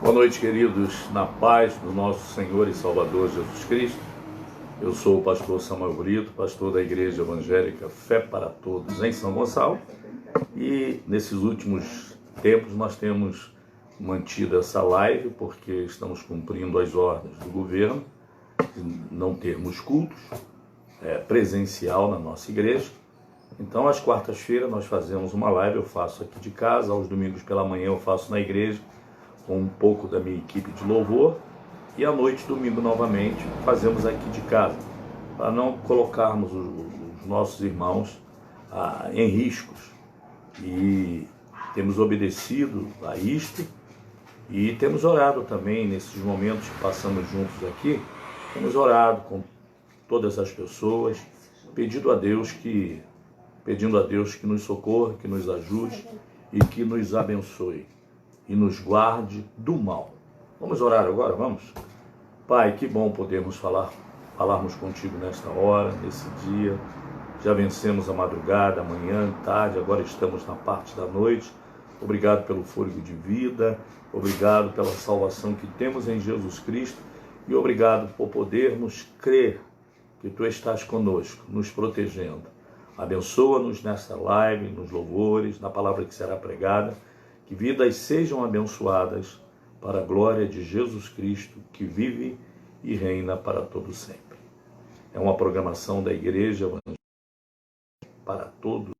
Boa noite, queridos, na paz do nosso Senhor e Salvador Jesus Cristo. Eu sou o pastor Samuel Brito, pastor da Igreja Evangélica Fé para Todos em São Gonçalo. E nesses últimos tempos nós temos mantido essa live porque estamos cumprindo as ordens do governo de não termos cultos presencial na nossa igreja. Então, às quartas-feiras nós fazemos uma live, eu faço aqui de casa, aos domingos pela manhã eu faço na igreja, com um pouco da minha equipe de louvor, e à noite, domingo novamente, fazemos aqui de casa, para não colocarmos os nossos irmãos em riscos. E temos obedecido a isto, e temos orado também nesses momentos que passamos juntos aqui, temos orado com todas as pessoas, pedindo a Deus que nos socorra, que nos ajude e que nos abençoe e nos guarde do mal. Vamos orar agora, vamos? Pai, que bom podermos falarmos contigo nesta hora, nesse dia. Já vencemos a madrugada, a manhã, tarde, agora estamos na parte da noite. Obrigado pelo fôlego de vida, obrigado pela salvação que temos em Jesus Cristo e obrigado por podermos crer que Tu estás conosco, nos protegendo. Abençoa-nos nesta live, nos louvores, na palavra que será pregada, que vidas sejam abençoadas para a glória de Jesus Cristo, que vive e reina para todo sempre. É uma programação da Igreja Evangélica para todos.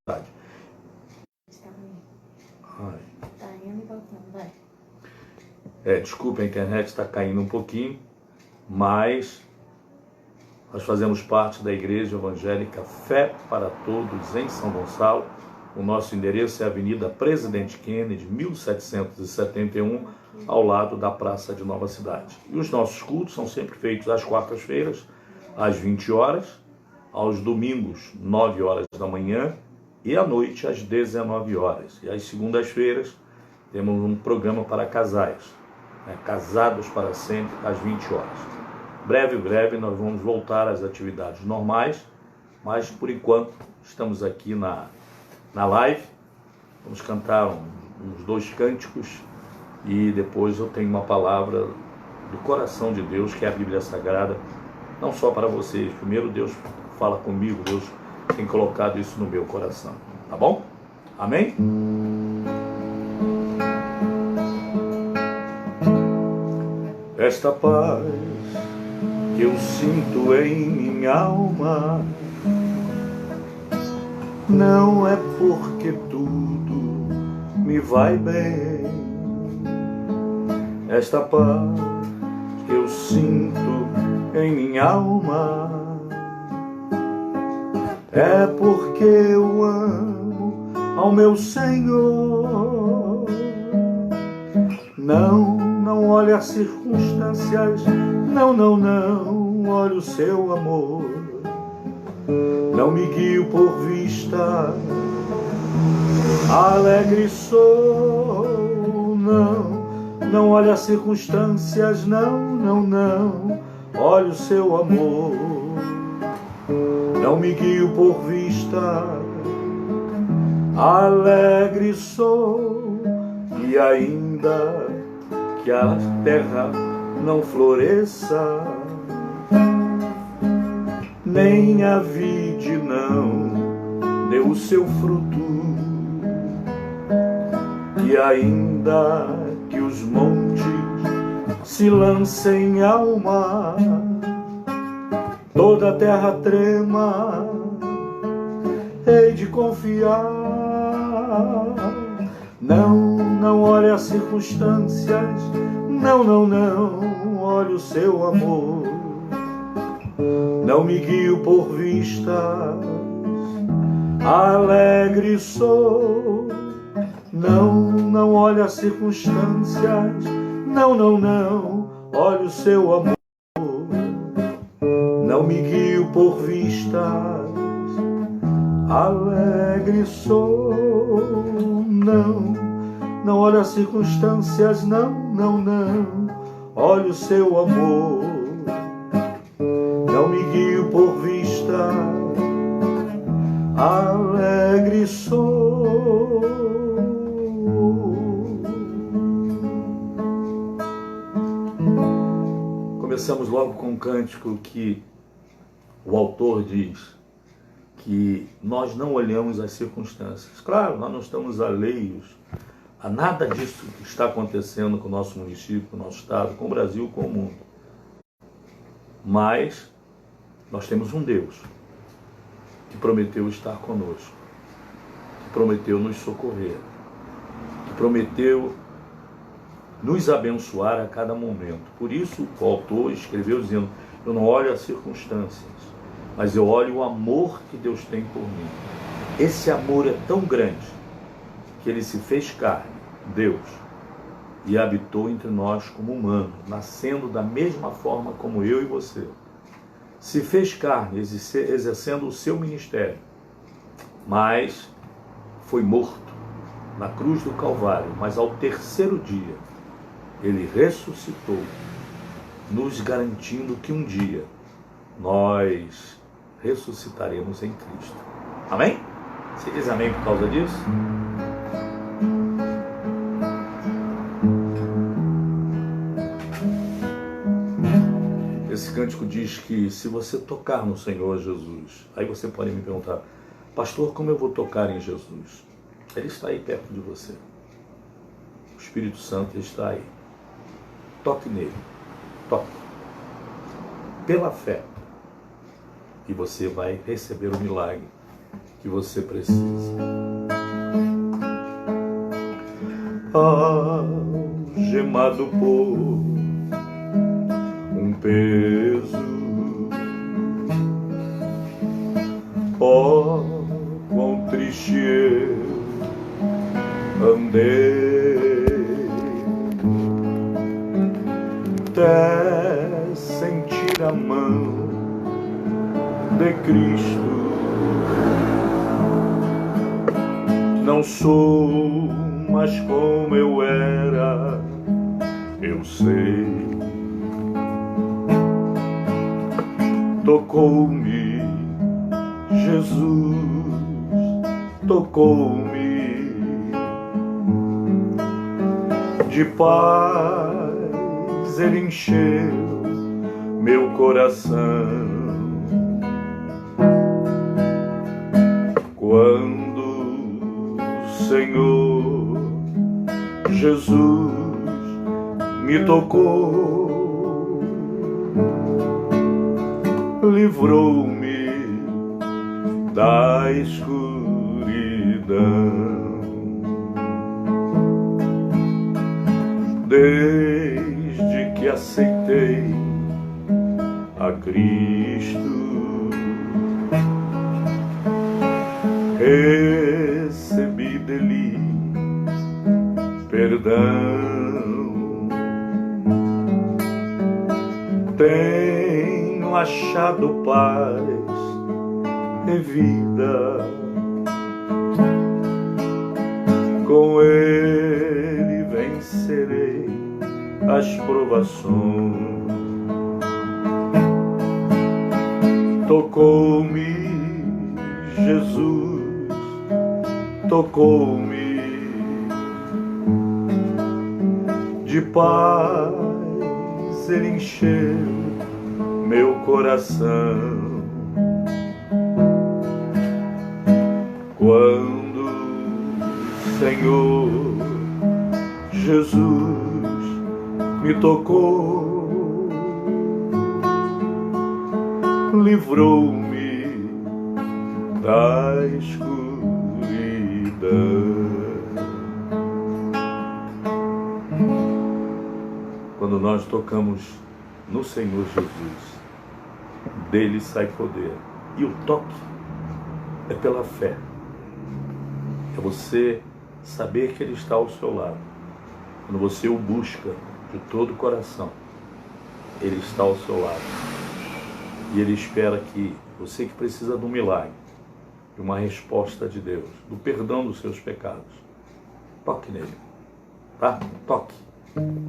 Desculpa, a internet está caindo um pouquinho, mas nós fazemos parte da Igreja Evangélica Fé para Todos em São Gonçalo. O nosso endereço é a Avenida Presidente Kennedy, 1771, ao lado da Praça de Nova Cidade. E os nossos cultos são sempre feitos às quartas-feiras, às 20 horas, aos domingos, 9 horas da manhã, e à noite, às 19 horas. E às segundas-feiras, temos um programa para casais, Casados para Sempre, às 20 horas. Breve, nós vamos voltar às atividades normais, mas por enquanto estamos aqui na live. Vamos cantar uns 2 cânticos e depois eu tenho uma palavra do coração de Deus, que é a Bíblia Sagrada, não só para vocês. Primeiro Deus fala comigo, Deus tem colocado isso no meu coração, tá bom? Amém? Esta paz que eu sinto em minha alma não é porque tudo me vai bem. Esta paz que eu sinto em minha alma é porque eu amo ao meu Senhor. Não olhe as circunstâncias, não olhe o seu amor. Não me guio por vista, alegre sou. Não olhe as circunstâncias, não olhe o seu amor. Não me guio por vista, alegre sou. E ainda que a terra não floresça, nem a vide não dê o seu fruto, e ainda que os montes se lancem ao mar, toda a terra trema, hei de confiar. Não olhe as circunstâncias, não olhe o seu amor. Não me guio por vistas, alegre sou. Não olhe as circunstâncias, não olhe o seu amor. Não me guio por vistas, alegre sou. Não olhe as circunstâncias, não olhe o seu amor. Não me guio por vista, alegre sou. começamos logo com um cântico que o autor diz que nós não olhamos as circunstâncias. Claro, nós não estamos alheios a nada disso que está acontecendo com o nosso município, com o nosso estado, com o Brasil, com o mundo. Mas nós temos um Deus que prometeu estar conosco, que prometeu nos socorrer, que prometeu nos abençoar a cada momento. Por isso o autor escreveu dizendo: eu não olho as circunstâncias, mas eu olho o amor que Deus tem por mim. Esse amor é tão grande que ele se fez carne, Deus, e habitou entre nós como humano, nascendo da mesma forma como eu e você. Se fez carne, exercendo o seu ministério, mas foi morto na cruz do Calvário. Mas ao terceiro dia, ele ressuscitou, nos garantindo que um dia nós ressuscitaremos em Cristo. Amém? Você diz amém por causa disso? Esse cântico diz que se você tocar no Senhor Jesus, aí você pode me perguntar: pastor, como eu vou tocar em Jesus? Ele está aí perto de você. O Espírito Santo está aí. Toque nele. Toque. Pela fé. E você vai receber o milagre que você precisa. Algemado por um peso, oh, quão triste eu andei, até sentir a mão de Cristo. Não sou mais como eu era, eu sei. Tocou-me Jesus, tocou-me, de paz ele encheu meu coração. Quando o Senhor Jesus me tocou, livrou-me da escuridão. Desde que aceitei a Cristo, recebi dele perdão. Tenho achado paz e vida, com ele vencerei as provações. Tocou-me Jesus, tocou-me, de paz ele encheu meu coração. Quando o Senhor Jesus me tocou, livrou-me da escuridão. Quando nós tocamos no Senhor Jesus, dele sai poder. E o toque é pela fé. É você saber que ele está ao seu lado. Quando você o busca de todo o coração, ele está ao seu lado. E ele espera que você que precisa de um milagre, de uma resposta de Deus, do perdão dos seus pecados, toque nele, tá? Toque.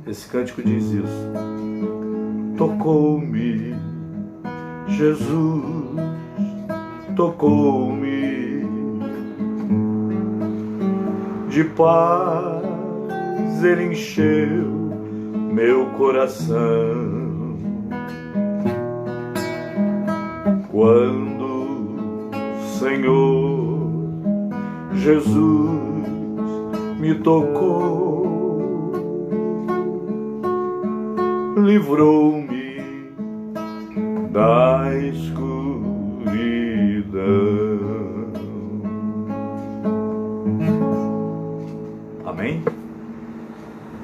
Esse cântico diz isso. Tocou-me Jesus, tocou-me, de paz ele encheu meu coração. Quando, Senhor Jesus me tocou, livrou-me da escuridão. Amém?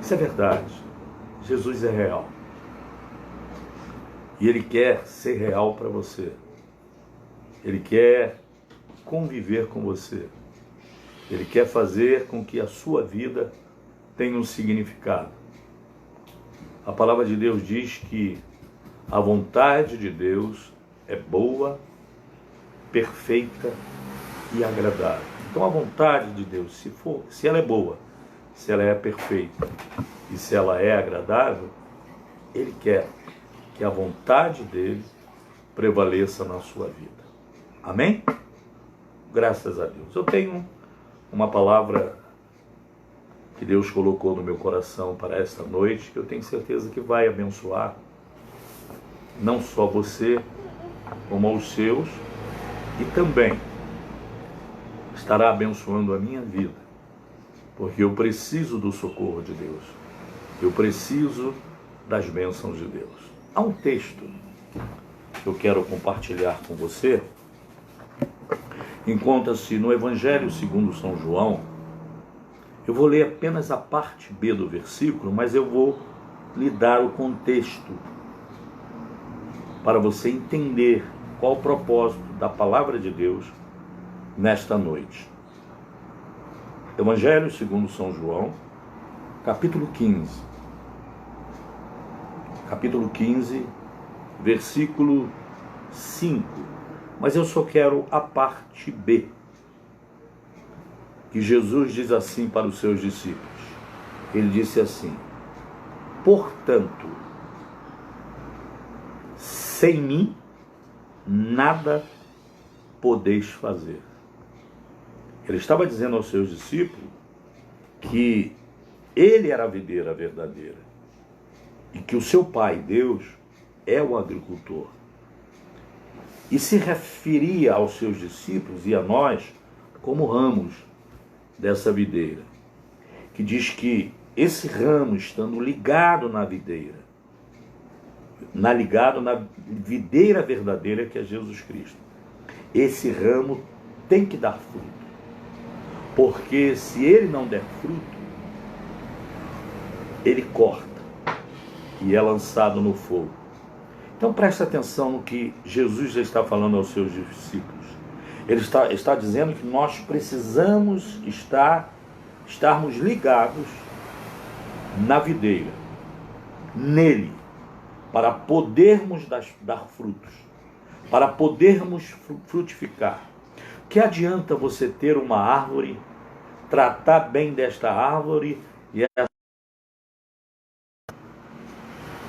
Isso é verdade. Jesus é real. E Ele quer ser real para você. Ele quer conviver com você. Ele quer fazer com que a sua vida tenha um significado. A palavra de Deus diz que a vontade de Deus é boa, perfeita e agradável. Então a vontade de Deus, se ela é boa, se ela é perfeita e se ela é agradável, Ele quer que a vontade dele prevaleça na sua vida. Amém? Graças a Deus. Eu tenho uma palavra que Deus colocou no meu coração para esta noite, que eu tenho certeza que vai abençoar não só você, como os seus, e também estará abençoando a minha vida, porque eu preciso do socorro de Deus, eu preciso das bênçãos de Deus. Há um texto que eu quero compartilhar com você, encontra-se no Evangelho segundo São João. Eu vou ler apenas a parte B do versículo, mas eu vou lhe dar o contexto para você entender qual o propósito da palavra de Deus nesta noite. Evangelho segundo São João, capítulo 15. Capítulo 15, versículo 5. Mas eu só quero a parte B, que Jesus diz assim para os seus discípulos. Ele disse assim: portanto, sem mim, nada podeis fazer. Ele estava dizendo aos seus discípulos que ele era a videira verdadeira e que o seu pai, Deus, é o agricultor. E se referia aos seus discípulos e a nós como ramos dessa videira, que diz que esse ramo, estando ligado na videira, ligado na videira verdadeira, que é Jesus Cristo, esse ramo tem que dar fruto, porque se ele não der fruto, ele corta e é lançado no fogo. Então preste atenção no que Jesus já está falando aos seus discípulos. Ele está dizendo que nós precisamos estarmos ligados na videira, nele, para podermos dar frutos, para podermos frutificar. Que adianta você ter uma árvore, tratar bem desta árvore e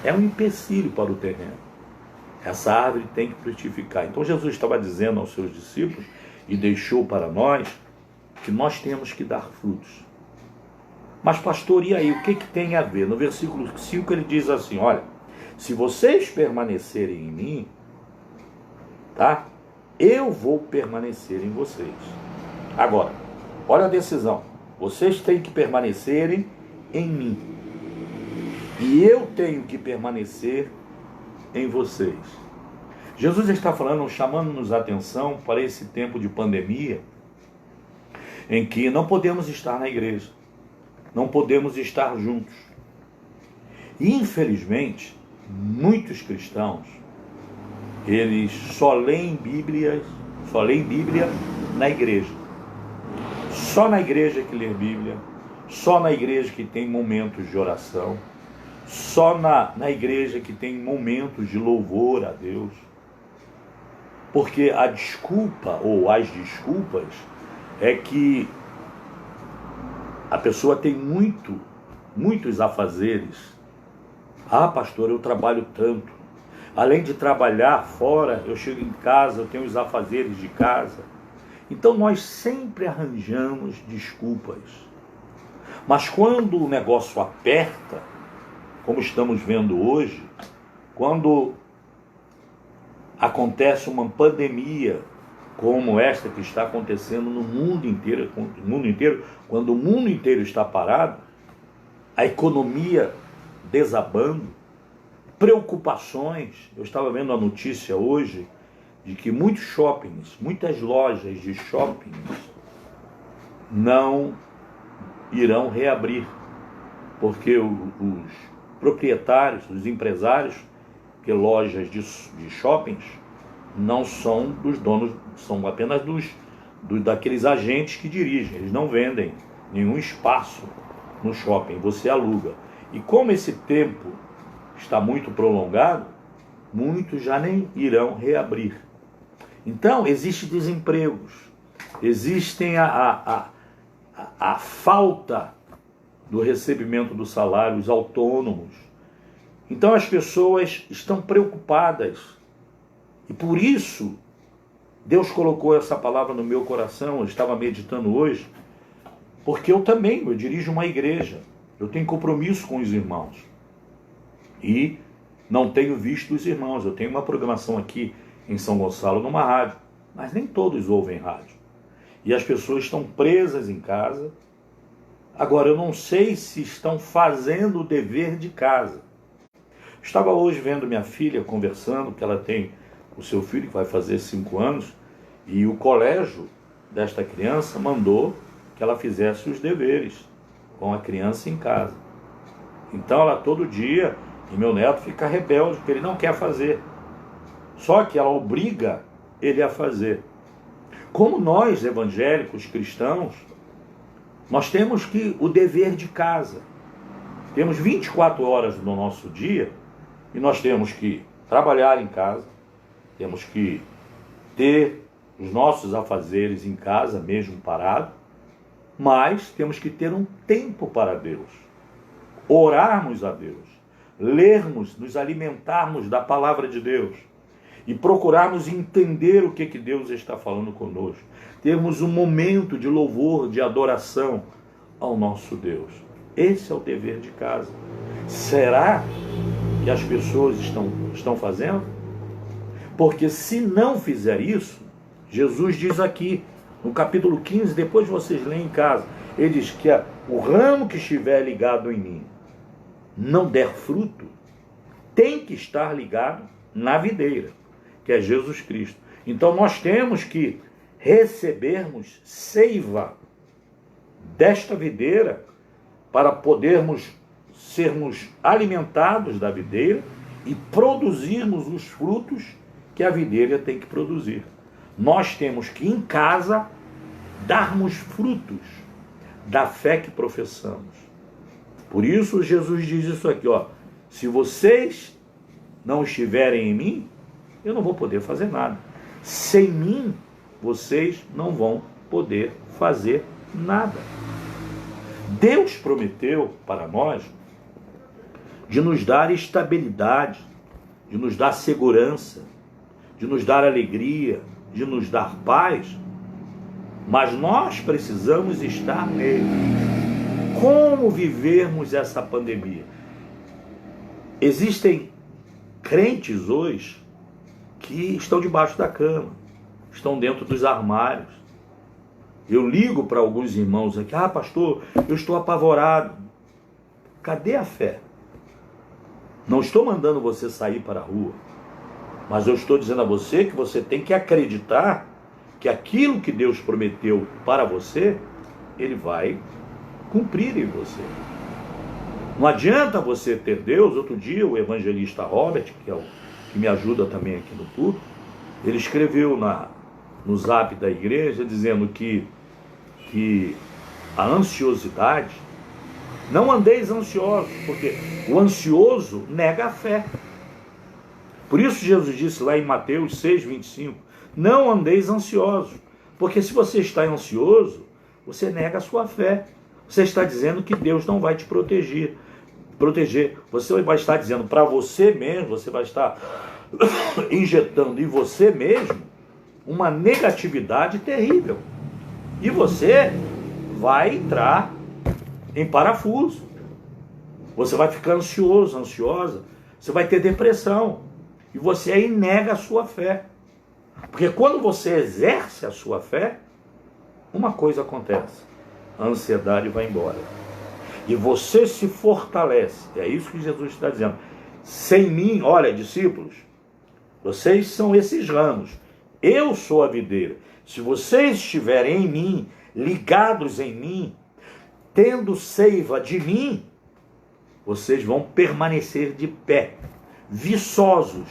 é um empecilho para o terreno. Essa árvore tem que frutificar. Então Jesus estava dizendo aos seus discípulos e deixou para nós que nós temos que dar frutos. Mas pastor, e aí? O que tem a ver? No versículo 5 ele diz assim: olha, se vocês permanecerem em mim, tá? Eu vou permanecer em vocês. Agora, olha a decisão. Vocês têm que permanecerem em mim. E eu tenho que permanecer em vocês. Jesus está falando, chamando-nos a atenção para esse tempo de pandemia, em que não podemos estar na igreja, não podemos estar juntos. E infelizmente, muitos cristãos, eles só leem Bíblia na igreja. Só na igreja que lê Bíblia, só na igreja que tem momentos de oração, só na igreja que tem momentos de louvor a Deus. Porque a desculpa, ou as desculpas, é que a pessoa tem muitos afazeres. Ah, pastor, eu trabalho tanto. Além de trabalhar fora, eu chego em casa, eu tenho os afazeres de casa. Então nós sempre arranjamos desculpas. Mas quando o negócio aperta, como estamos vendo hoje, quando acontece uma pandemia como esta que está acontecendo no mundo inteiro, quando o mundo inteiro está parado, a economia desabando, preocupações. Eu estava vendo a notícia hoje de que muitos shoppings, muitas lojas de shoppings não irão reabrir, porque os proprietários, os empresários, que lojas de shoppings não são dos donos, são apenas daqueles agentes que dirigem. Eles não vendem nenhum espaço no shopping, você aluga. E como esse tempo está muito prolongado, muitos já nem irão reabrir. Então, existem desempregos, existem a falta do recebimento do salário, os autônomos. Então as pessoas estão preocupadas. E por isso, Deus colocou essa palavra no meu coração. Eu estava meditando hoje, porque eu dirijo uma igreja. Eu tenho compromisso com os irmãos. E não tenho visto os irmãos. Eu tenho uma programação aqui em São Gonçalo, numa rádio. Mas nem todos ouvem rádio. E as pessoas estão presas em casa. Agora, eu não sei se estão fazendo o dever de casa. Estava hoje vendo minha filha conversando, que ela tem o seu filho que vai fazer 5 anos, e o colégio desta criança mandou que ela fizesse os deveres com a criança em casa. Então ela todo dia, e meu neto fica rebelde, porque ele não quer fazer. Só que ela obriga ele a fazer. Como nós, evangélicos, cristãos, nós temos o dever de casa. Temos 24 horas no nosso dia e nós temos que trabalhar em casa, temos que ter os nossos afazeres em casa, mesmo parado, mas temos que ter um tempo para Deus, orarmos a Deus, lermos, nos alimentarmos da palavra de Deus e procurarmos entender o que Deus está falando conosco. Termos um momento de louvor, de adoração ao nosso Deus. Esse é o dever de casa. Será que as pessoas estão fazendo? Porque se não fizer isso, Jesus diz aqui, no capítulo 15, depois vocês leem em casa, ele diz que o ramo que estiver ligado em mim não der fruto, tem que estar ligado na videira, que é Jesus Cristo. Então nós temos que recebermos seiva desta videira para podermos sermos alimentados da videira e produzirmos os frutos que a videira tem que produzir. Nós temos que em casa darmos frutos da fé que professamos. Por isso Jesus diz isso aqui, se vocês não estiverem em mim, eu não vou poder fazer nada. Sem mim, vocês não vão poder fazer nada. Deus prometeu para nós de nos dar estabilidade, de nos dar segurança, de nos dar alegria, de nos dar paz, mas nós precisamos estar nele. Como vivermos essa pandemia? Existem crentes hoje que estão debaixo da cama, estão dentro dos armários. Eu ligo para alguns irmãos aqui, pastor, eu estou apavorado. Cadê a fé? Não estou mandando você sair para a rua, mas eu estou dizendo a você que você tem que acreditar que aquilo que Deus prometeu para você, Ele vai cumprir em você. Não adianta você ter Deus. Outro dia o evangelista Robert, que é o que me ajuda também aqui no culto, ele escreveu no zap da igreja dizendo que a ansiosidade, não andeis ansiosos, porque o ansioso nega a fé. Por isso Jesus disse lá em Mateus 6:25, não andeis ansiosos, porque se você está ansioso, você nega a sua fé. Você está dizendo que Deus não vai te proteger. Você vai estar dizendo para você mesmo, você vai estar injetando em você mesmo uma negatividade terrível. E você vai entrar em parafuso. Você vai ficar ansioso, ansiosa. Você vai ter depressão. e você aí nega a sua fé. Porque quando você exerce a sua fé, uma coisa acontece: a ansiedade vai embora. E você se fortalece. É isso que Jesus está dizendo. Sem mim, olha, discípulos, vocês são esses ramos. Eu sou a videira. Se vocês estiverem em mim, ligados em mim, tendo seiva de mim, vocês vão permanecer de pé, viçosos,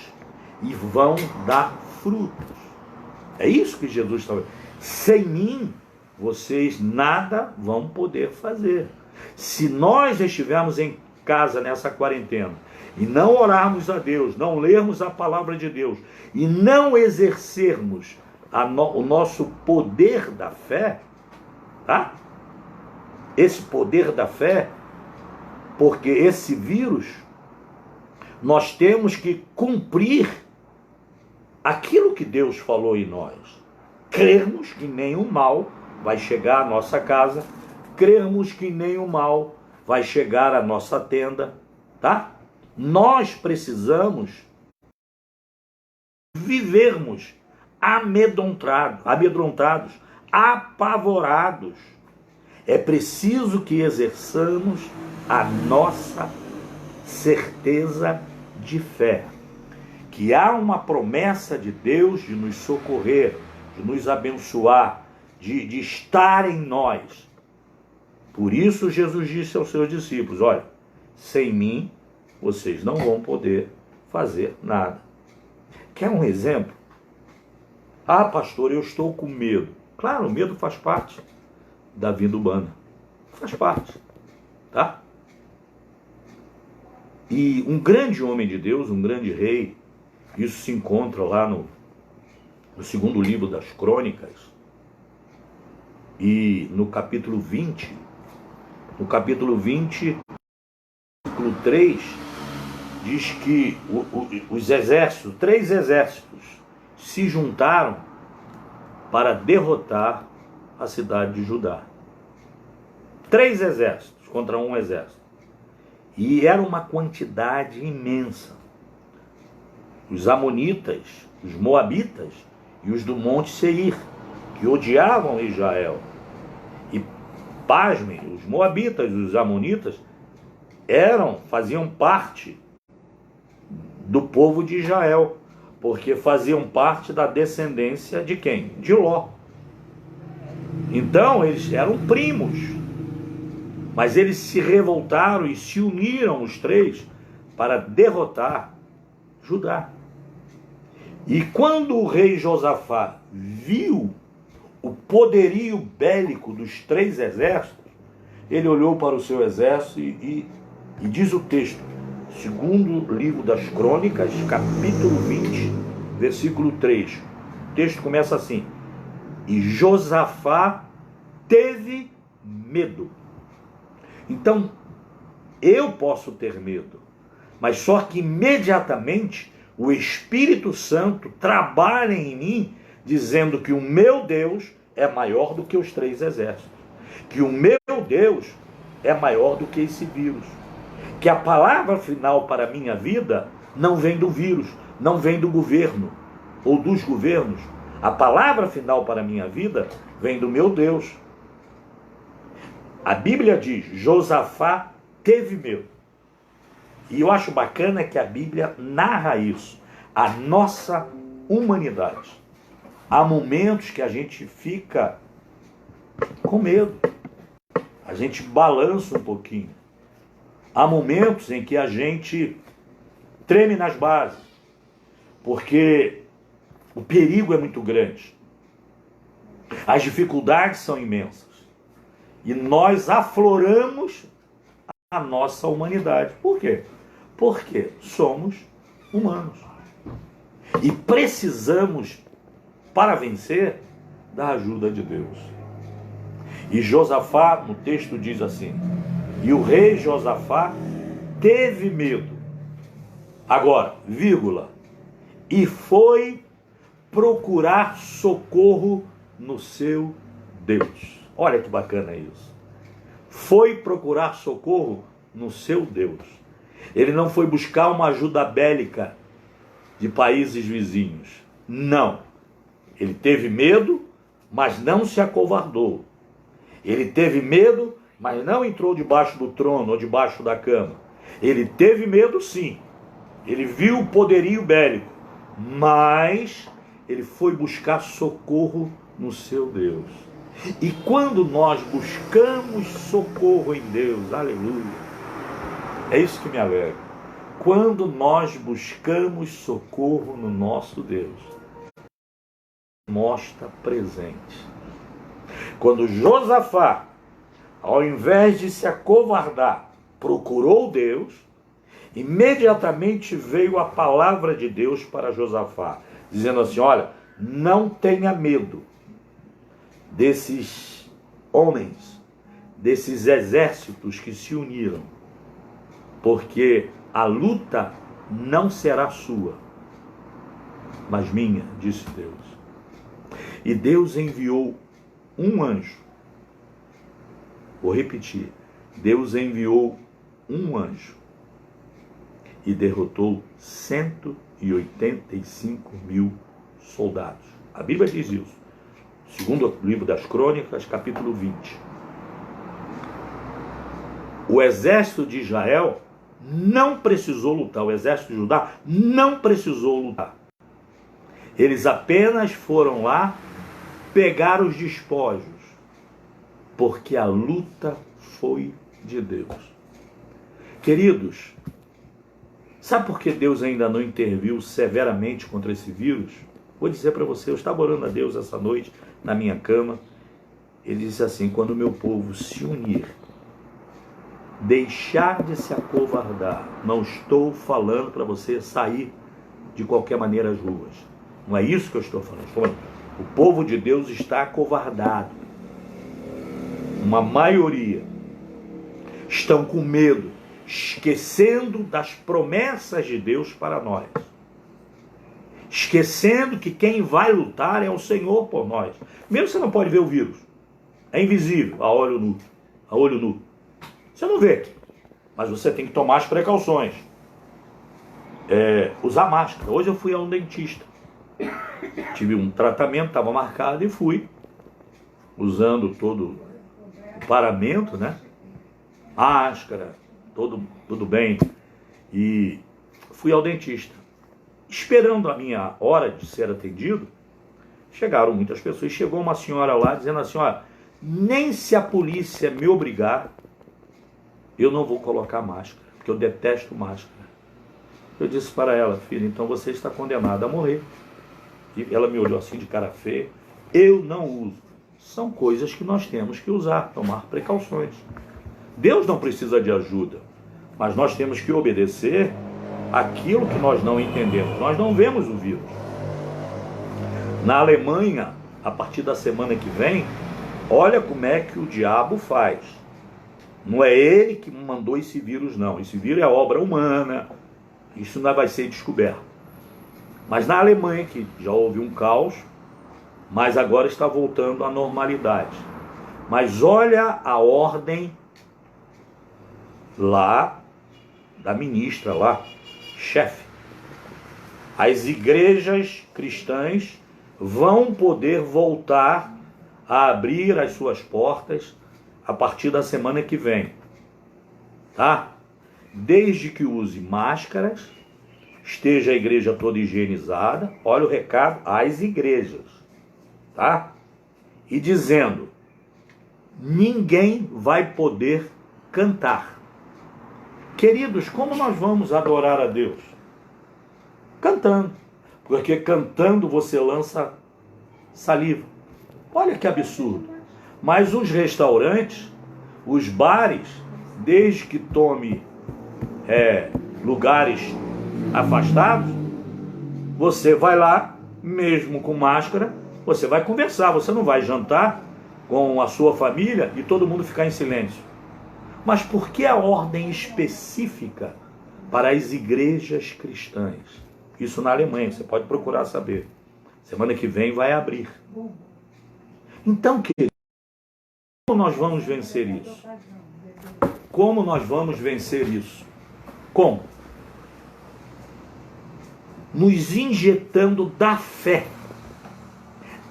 e vão dar frutos. É isso que Jesus está dizendo. Sem mim, vocês nada vão poder fazer. Se nós estivermos em casa nessa quarentena e não orarmos a Deus, não lermos a palavra de Deus e não exercermos o nosso poder da fé, tá? Esse poder da fé, porque esse vírus, nós temos que cumprir aquilo que Deus falou em nós. Crermos que nenhum mal vai chegar à nossa casa, crermos que nenhum mal vai chegar à nossa tenda, tá? Nós precisamos vivermos amedrontados, apavorados. É preciso que exerçamos a nossa certeza de fé, que há uma promessa de Deus de nos socorrer, de nos abençoar, de estar em nós. Por isso Jesus disse aos seus discípulos: olha, sem mim vocês não vão poder fazer nada. Quer um exemplo? Ah, pastor, eu estou com medo. Claro, o medo faz parte da vida humana. Faz parte, tá? E um grande homem de Deus, um grande rei, isso se encontra lá no segundo livro das Crônicas, e no capítulo 20, versículo 3, diz que os exércitos, 3 exércitos, se juntaram para derrotar a cidade de Judá. 3 exércitos contra um exército. E era uma quantidade imensa. Os amonitas, os moabitas e os do Monte Seir, que odiavam Israel. E pasmem, os moabitas e os amonitas faziam parte do povo de Israel, porque faziam parte da descendência de quem? De Ló. Então eles eram primos, mas eles se revoltaram e se uniram os 3 para derrotar Judá. E quando o rei Josafá viu o poderio bélico dos 3 exércitos, ele olhou para o seu exército e diz o texto, segundo livro das Crônicas, capítulo 20, versículo 3. O texto começa assim: e Josafá teve medo. Então, eu posso ter medo, mas só que imediatamente o Espírito Santo trabalha em mim, dizendo que o meu Deus é maior do que os 3 exércitos, que o meu Deus é maior do que esse vírus, que a palavra final para a minha vida não vem do vírus, não vem do governo ou dos governos. A palavra final para a minha vida vem do meu Deus. A Bíblia diz: Josafá teve medo. E eu acho bacana que a Bíblia narra isso, a nossa humanidade. Há momentos que a gente fica com medo, a gente balança um pouquinho. Há momentos em que a gente treme nas bases, porque o perigo é muito grande, as dificuldades são imensas, e nós afloramos a nossa humanidade. Por quê? Porque somos humanos e precisamos, para vencer, da ajuda de Deus. E Josafá, no texto diz assim: e o rei Josafá teve medo. Agora, vírgula, e foi procurar socorro no seu Deus. Olha que bacana isso. Foi procurar socorro no seu Deus. Ele não foi buscar uma ajuda bélica de países vizinhos. Não. Ele teve medo, mas não se acovardou. Ele teve medo, mas não entrou debaixo do trono ou debaixo da cama. Ele teve medo, sim. Ele viu o poderio bélico, mas ele foi buscar socorro no seu Deus. E quando nós buscamos socorro em Deus, aleluia, é isso que me alegra. Quando nós buscamos socorro no nosso Deus, mostra presente. Quando Josafá, ao invés de se acovardar, procurou Deus, imediatamente veio a palavra de Deus para Josafá, dizendo assim: olha, não tenha medo desses homens, desses exércitos que se uniram, porque a luta não será sua, mas minha, disse Deus. E Deus enviou um anjo. Vou repetir. Deus enviou um anjo e derrotou 185 mil soldados. A Bíblia diz isso. Segundo o livro das Crônicas, capítulo 20. O exército de Israel não precisou lutar. O exército de Judá não precisou lutar. Eles apenas foram lá pegar os despojos, porque a luta foi de Deus. Queridos, sabe por que Deus ainda não interviu severamente contra esse vírus? Vou dizer para você, eu estava orando a Deus essa noite na minha cama. Ele disse assim: quando o meu povo se unir, deixar de se acovardar. Não estou falando para você sair de qualquer maneira às ruas. Não é isso que eu estou falando. O povo de Deus está acovardado. Uma maioria estão com medo, esquecendo das promessas de Deus para nós. Esquecendo que quem vai lutar é o Senhor por nós. Mesmo você não pode ver o vírus. É invisível a olho nu. A olho nu. Você não vê. Mas você tem que tomar as precauções. Usar máscara. Hoje eu fui a um dentista. Tive um tratamento, estava marcado e fui. Usando todo o paramento, né? Máscara, tudo bem. E fui ao dentista. Esperando a minha hora de ser atendido, chegaram muitas pessoas. Chegou uma senhora lá dizendo assim: olha, nem se a polícia me obrigar, eu não vou colocar máscara, porque eu detesto máscara. Eu disse para ela: filha, então você está condenada a morrer. E ela me olhou assim de cara feia. Eu não uso. São coisas que nós temos que usar, tomar precauções. Deus não precisa de ajuda, mas nós temos que obedecer aquilo que nós não entendemos. Nós não vemos o vírus. Na Alemanha, a partir da semana que vem, olha como é que o diabo faz. Não é ele que mandou esse vírus, não. Esse vírus é obra humana. Isso não vai ser descoberto. Mas na Alemanha, que já houve um caos, mas agora está voltando à normalidade. Mas olha a ordem lá da ministra lá, chefe. As igrejas cristãs vão poder voltar a abrir as suas portas a partir da semana que vem, tá? Desde que use máscaras, esteja a igreja toda higienizada. Olha o recado às igrejas, tá? E dizendo: ninguém vai poder cantar. Queridos, como nós vamos adorar a Deus? Cantando. Porque cantando você lança saliva. Olha que absurdo. Mas os restaurantes, os bares, desde que tome lugares afastados, você vai lá, mesmo com máscara, você vai conversar, você não vai jantar com a sua família e todo mundo ficar em silêncio. Mas por que a ordem específica para as igrejas cristãs? Isso na Alemanha, você pode procurar saber. Semana que vem vai abrir. Então, querido, como nós vamos vencer isso? Como nós vamos vencer isso? Como? nos injetando da fé,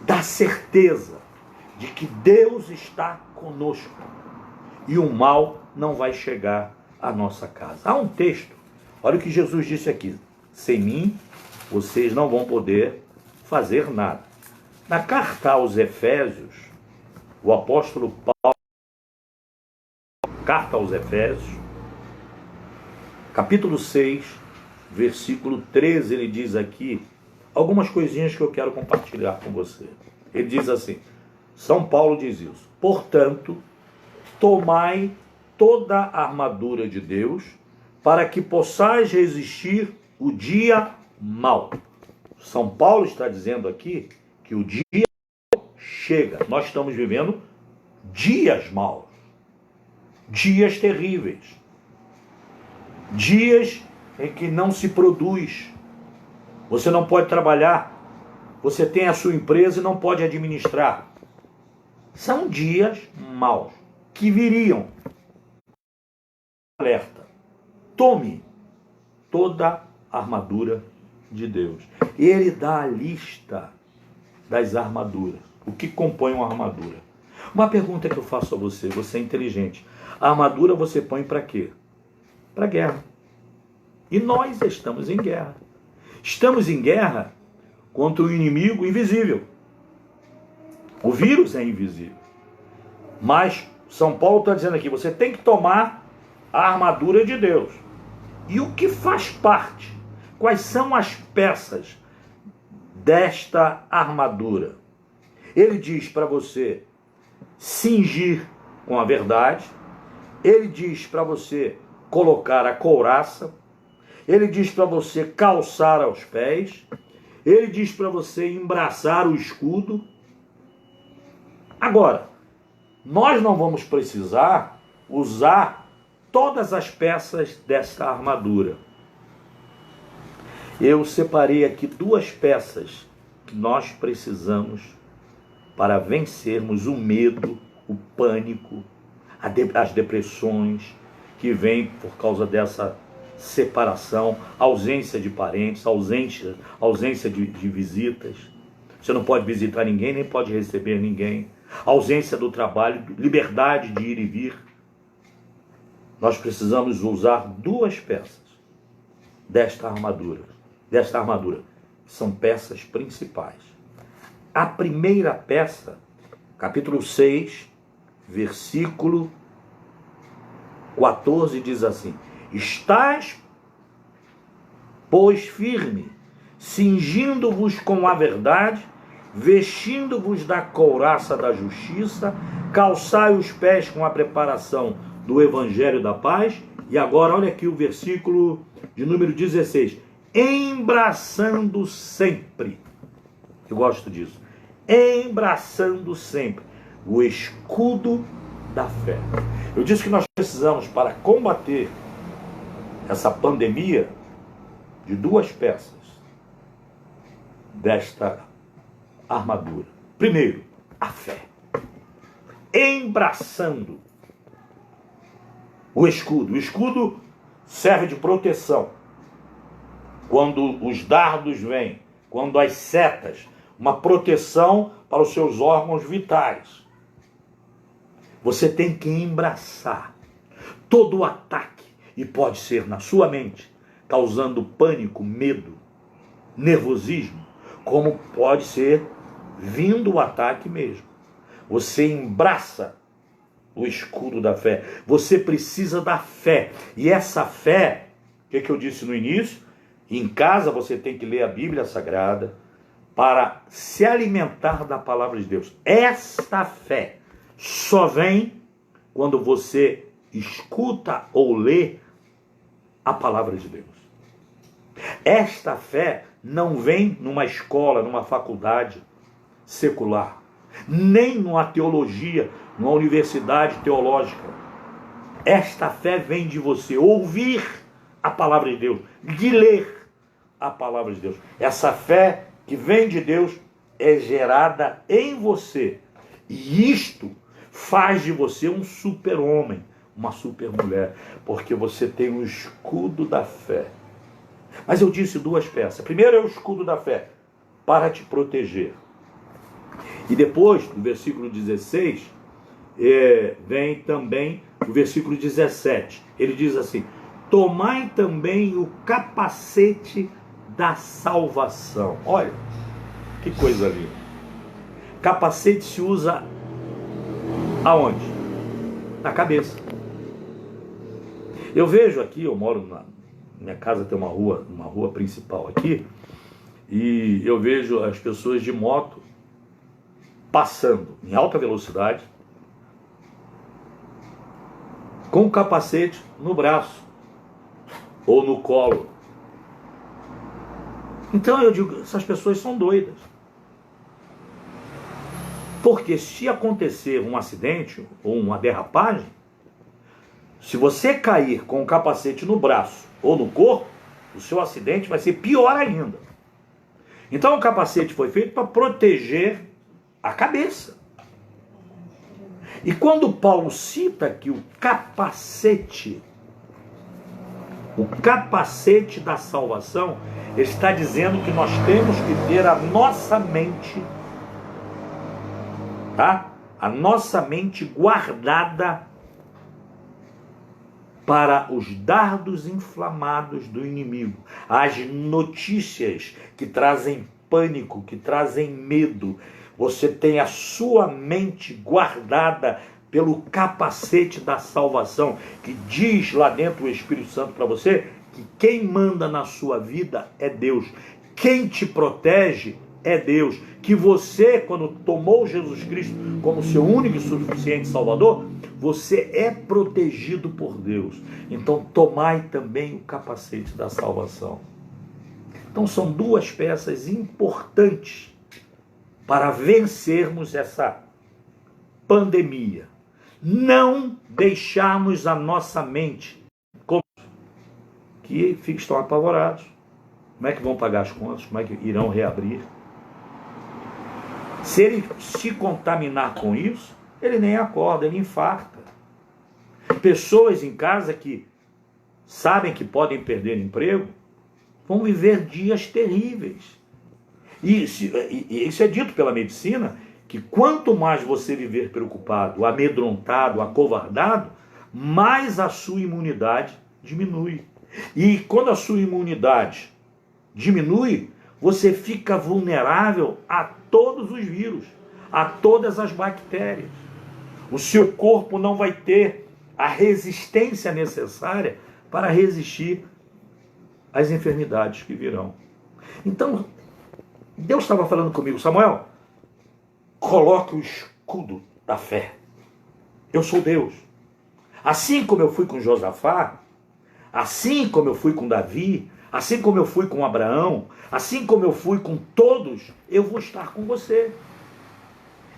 da certeza de que Deus está conosco e o mal não vai chegar à nossa casa. Há um texto, olha o que Jesus disse aqui: sem mim vocês não vão poder fazer nada. Na carta aos Efésios, o apóstolo Paulo, carta aos Efésios, capítulo 6, versículo 13, ele diz aqui algumas coisinhas que eu quero compartilhar com você. Ele diz assim, São Paulo diz isso: portanto, tomai toda a armadura de Deus, para que possais resistir o dia mau. São Paulo está dizendo aqui que o dia chega. Nós estamos vivendo dias maus, dias terríveis, dias em que não se produz, você não pode trabalhar, você tem a sua empresa e não pode administrar. São dias maus que viriam. Alerta: tome toda a armadura de Deus. Ele dá a lista das armaduras, o que compõe uma armadura. Uma pergunta que eu faço a você, você é inteligente: a armadura você põe para quê? Para guerra. E nós estamos em guerra. Estamos em guerra contra o inimigo invisível. O vírus é invisível. Mas São Paulo está dizendo aqui, você tem que tomar a armadura de Deus. E o que faz parte? Quais são as peças desta armadura? Ele diz para você cingir com a verdade. Ele diz para você colocar a couraça. Ele diz para você calçar aos pés. Ele diz para você embraçar o escudo. Agora, nós não vamos precisar usar todas as peças desta armadura. Eu separei aqui duas peças que nós precisamos para vencermos o medo, o pânico, as depressões que vêm por causa dessa separação, ausência de parentes, ausência de visitas. Você não pode visitar ninguém, nem pode receber ninguém. Ausência do trabalho, liberdade de ir e vir. Nós precisamos usar duas peças desta armadura, que são peças principais. A primeira peça, capítulo 6, versículo 14, diz assim: estais, pois, firme, cingindo-vos com a verdade, vestindo-vos da couraça da justiça, calçai os pés com a preparação do evangelho da paz. E agora olha aqui o versículo de número 16: embraçando sempre, eu gosto disso, embraçando sempre o escudo da fé. Eu disse que nós precisamos, para combater essa pandemia, de duas peças desta armadura. Primeiro, a fé. Embraçando o escudo. O escudo serve de proteção. Quando os dardos vêm, quando as setas, uma proteção para os seus órgãos vitais. Você tem que embraçar todo o ataque, e pode ser na sua mente, causando pânico, medo, nervosismo, como pode ser vindo o ataque mesmo. Você embraça o escudo da fé. Você precisa da fé. E essa fé, o que eu disse no início? Em casa você tem que ler a Bíblia Sagrada para se alimentar da palavra de Deus. Esta fé só vem quando você escuta ou lê a palavra de Deus. Esta fé não vem numa escola, numa faculdade secular, nem numa teologia, numa universidade teológica. Esta fé vem de você ouvir a palavra de Deus, de ler a palavra de Deus. Essa fé que vem de Deus é gerada em você. E isto faz de você um super-homem, uma super-mulher, porque você tem o escudo da fé. Mas eu disse duas peças. Primeiro é o escudo da fé, para te proteger. E depois, no versículo 16, vem também o versículo 17. Ele diz assim: tomai também o capacete da salvação. Olha, que coisa linda. Capacete se usa aonde? Na cabeça. Eu vejo aqui, eu moro minha casa tem uma rua principal aqui, e eu vejo as pessoas de moto passando em alta velocidade com o capacete no braço ou no colo. Então eu digo, essas pessoas são doidas. Porque se acontecer um acidente ou uma derrapagem, se você cair com o capacete no braço ou no corpo, o seu acidente vai ser pior ainda. Então o capacete foi feito para proteger a cabeça. E quando Paulo cita aqui o capacete da salvação, ele está dizendo que nós temos que ter a nossa mente, tá? A nossa mente guardada para os dardos inflamados do inimigo, as notícias que trazem pânico, que trazem medo. Você tem a sua mente guardada pelo capacete da salvação, que diz lá dentro o Espírito Santo para você que quem manda na sua vida é Deus, quem te protege é Deus, que você, quando tomou Jesus Cristo como seu único e suficiente Salvador, você é protegido por Deus. Então tomai também o capacete da salvação. Então são duas peças importantes para vencermos essa pandemia. Não deixarmos a nossa mente que estão apavorados. Como é que vão pagar as contas? Como é que irão reabrir? Se ele se contaminar com isso, ele nem acorda, ele infarta. Pessoas em casa que sabem que podem perder emprego, vão viver dias terríveis. E isso é dito pela medicina, que quanto mais você viver preocupado, amedrontado, acovardado, mais a sua imunidade diminui. E quando a sua imunidade diminui, você fica vulnerável a todos os vírus, a todas as bactérias. O seu corpo não vai ter a resistência necessária para resistir às enfermidades que virão. Então, Deus estava falando comigo: Samuel, coloque o escudo da fé. Eu sou Deus. Assim como eu fui com Josafá, assim como eu fui com Davi, assim como eu fui com Abraão, assim como eu fui com todos, eu vou estar com você.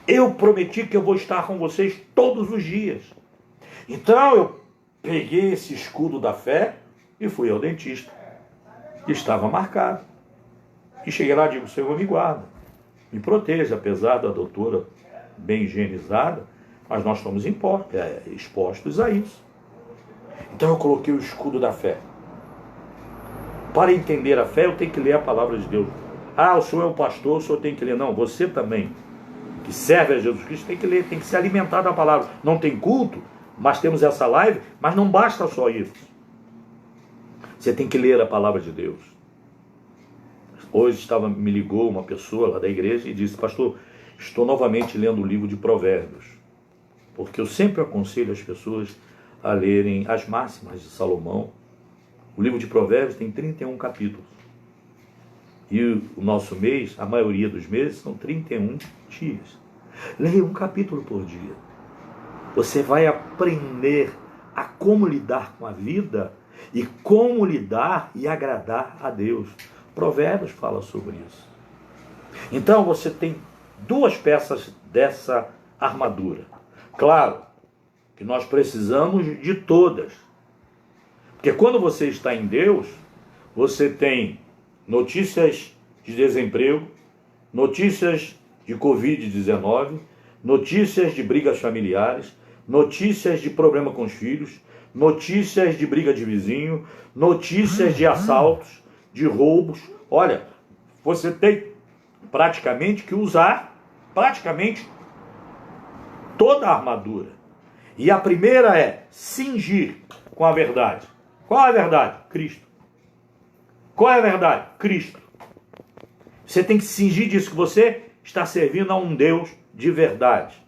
Eu prometi que eu vou estar com vocês todos os dias. Então eu peguei esse escudo da fé e fui ao dentista, que estava marcado. E cheguei lá e digo: Senhor, me guarda, me proteja, apesar da doutora bem higienizada, mas nós estamos expostos a isso. Então eu coloquei o escudo da fé. Para entender a fé, eu tenho que ler a palavra de Deus. Ah, o senhor é o pastor, o senhor tem que ler. Não, você também, que serve a Jesus Cristo, tem que ler, tem que se alimentar da palavra. Não tem culto, mas temos essa live, mas não basta só isso. Você tem que ler a palavra de Deus. Hoje me ligou uma pessoa lá da igreja e disse: pastor, estou novamente lendo o livro de Provérbios, porque eu sempre aconselho as pessoas a lerem as máximas de Salomão. O livro de Provérbios tem 31 capítulos. E o nosso mês, a maioria dos meses, são 31 dias. Leia um capítulo por dia. Você vai aprender a como lidar com a vida e como lidar e agradar a Deus. Provérbios fala sobre isso. Então você tem duas peças dessa armadura. Claro que nós precisamos de todas. Porque quando você está em Deus, você tem notícias de desemprego, notícias de Covid-19, notícias de brigas familiares, notícias de problema com os filhos, notícias de briga de vizinho, notícias de assaltos, de roubos. Olha, você tem praticamente que usar toda a armadura. E a primeira é cingir com a verdade. Qual é a verdade? Cristo. Qual é a verdade? Cristo. Você tem que cingir disso, que você está servindo a um Deus de verdade.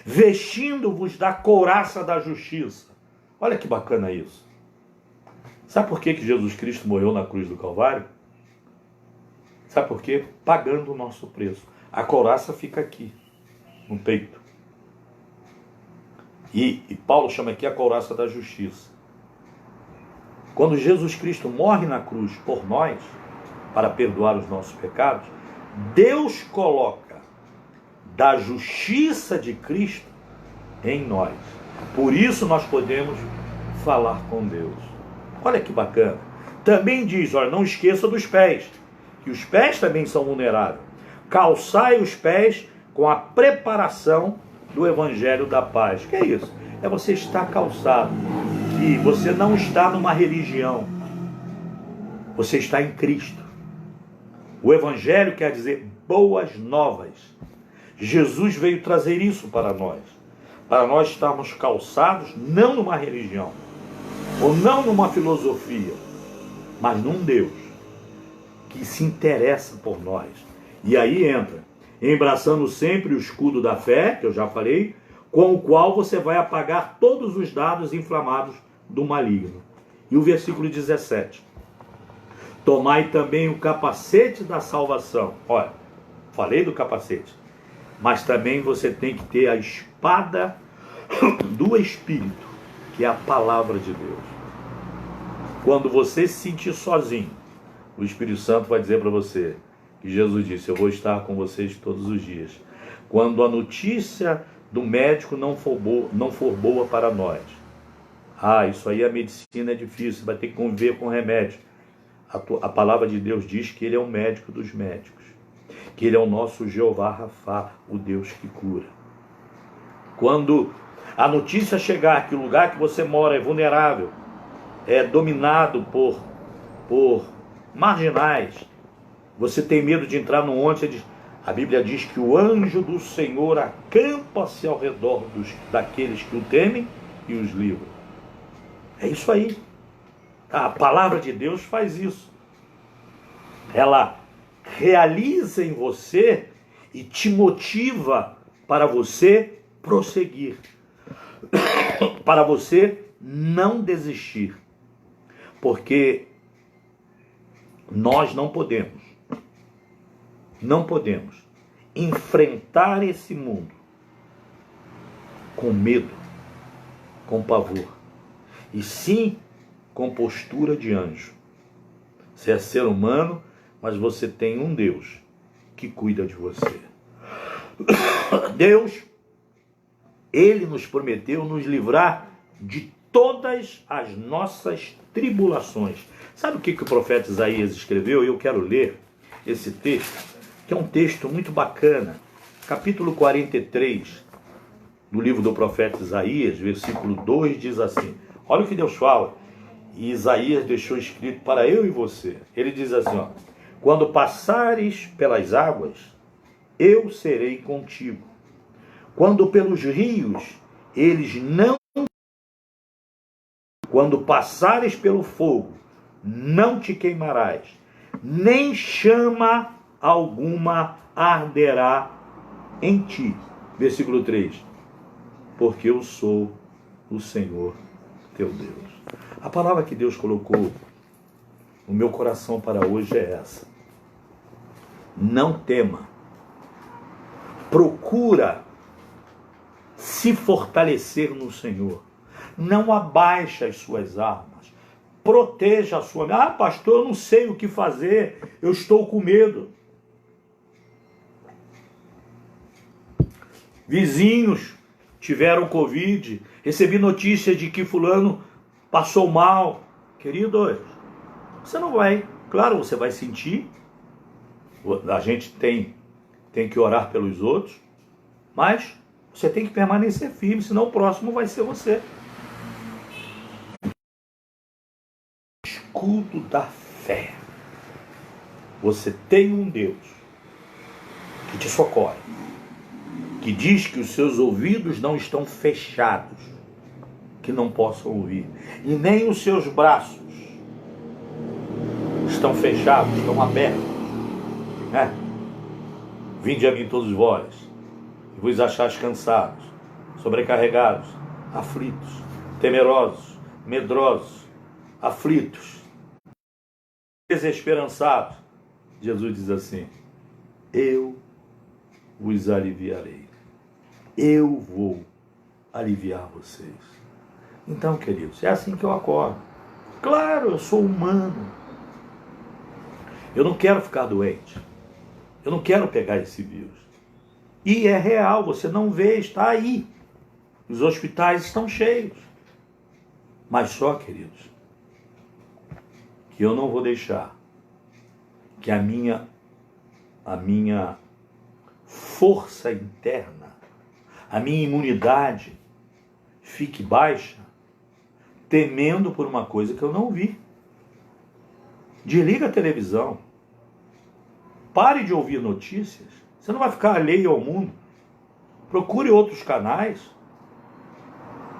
Vestindo-vos da couraça da justiça. Olha que bacana isso. Sabe por que Jesus Cristo morreu na cruz do Calvário? Sabe por quê? Pagando o nosso preço. A couraça fica aqui, no peito. E Paulo chama aqui a couraça da justiça. Quando Jesus Cristo morre na cruz por nós, para perdoar os nossos pecados, Deus coloca da justiça de Cristo em nós. Por isso nós podemos falar com Deus. Olha que bacana. Também diz, olha, não esqueça dos pés, que os pés também são vulneráveis. Calçai os pés com a preparação do Evangelho da Paz. Que é isso? É você estar calçado. Que você não está numa religião. Você está em Cristo. O Evangelho quer dizer boas novas. Jesus veio trazer isso para nós estarmos calçados não numa religião, ou não numa filosofia, mas num Deus que se interessa por nós. E aí entra, embraçando sempre o escudo da fé, que eu já falei, com o qual você vai apagar todos os dardos inflamados do maligno. E o versículo 17. Tomai também o capacete da salvação. Olha, falei do capacete. Mas também você tem que ter a espada do Espírito, que é a palavra de Deus. Quando você se sentir sozinho, o Espírito Santo vai dizer para você que Jesus disse, eu vou estar com vocês todos os dias. Quando a notícia do médico não for boa para nós. Isso aí a medicina é difícil, vai ter que conviver com remédio. A palavra de Deus diz que Ele é o médico dos médicos. Que Ele é o nosso Jeová Rafá, o Deus que cura. Quando a notícia chegar que o lugar que você mora é vulnerável, é dominado por marginais, você tem medo de entrar no monte, a Bíblia diz que o anjo do Senhor acampa-se ao redor daqueles que o temem e os livra. É isso aí. A palavra de Deus faz isso. Ela realiza em você e te motiva para você prosseguir, para você não desistir, porque nós não podemos enfrentar esse mundo com medo, com pavor, e sim com postura de anjo. Você é ser humano, mas você tem um Deus que cuida de você. Deus, Ele nos prometeu nos livrar de todas as nossas tribulações. Sabe o que o profeta Isaías escreveu? Eu quero ler esse texto, que é um texto muito bacana. Capítulo 43 do livro do profeta Isaías, versículo 2, diz assim. Olha o que Deus fala. E Isaías deixou escrito para eu e você. Ele diz assim, quando passares pelas águas, eu serei contigo. Quando pelos rios, eles não... Quando passares pelo fogo, não te queimarás, nem chama alguma arderá em ti. Versículo 3. Porque eu sou o Senhor teu Deus. A palavra que Deus colocou no meu coração para hoje é essa. Não tema. Procura se fortalecer no Senhor. Não abaixe as suas armas. Proteja a sua... pastor, eu não sei o que fazer. Eu estou com medo. Vizinhos tiveram Covid. Recebi notícia de que fulano passou mal. Queridos, você não vai... Claro, você vai sentir. A gente tem que orar pelos outros. Mas você tem que permanecer firme, senão o próximo vai ser você. Escudo da fé. você tem um Deus que te socorre, que diz que os seus ouvidos não estão fechados, que não possam ouvir, e nem os seus braços estão fechados, estão abertos, né? Vinde a mim todos vós, e vos achais cansados, sobrecarregados, aflitos, temerosos, medrosos, aflitos, desesperançados. Jesus diz assim: eu vos aliviarei. Eu vou aliviar vocês. Então, queridos, é assim que eu acordo. Claro, eu sou humano. Eu não quero ficar doente. Eu não quero pegar esse vírus. E é real, você não vê, está aí. Os hospitais estão cheios. Mas só, queridos, que eu não vou deixar que a minha força interna, a minha imunidade fique baixa, temendo por uma coisa que eu não vi. Desliga a televisão. Pare de ouvir notícias. Você não vai ficar alheio ao mundo. Procure outros canais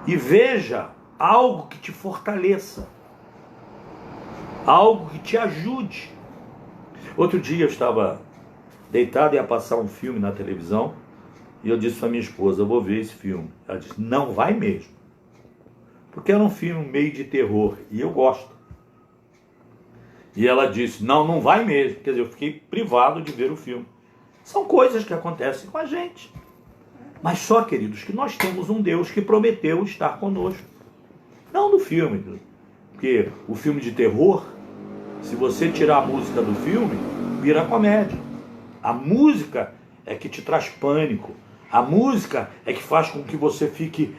e veja algo que te fortaleça, algo que te ajude. Outro dia eu estava deitado e ia passar um filme na televisão e eu disse para minha esposa: eu vou ver esse filme. Ela disse: não vai mesmo, porque era um filme meio de terror e eu gosto. E ela disse: não, não vai mesmo. Quer dizer, eu fiquei privado de ver o filme. São coisas que acontecem com a gente. Mas só, queridos, que nós temos um Deus que prometeu estar conosco. Não no filme, porque o filme de terror, se você tirar a música do filme, vira comédia. A música é que te traz pânico. A música é que faz com que você fique...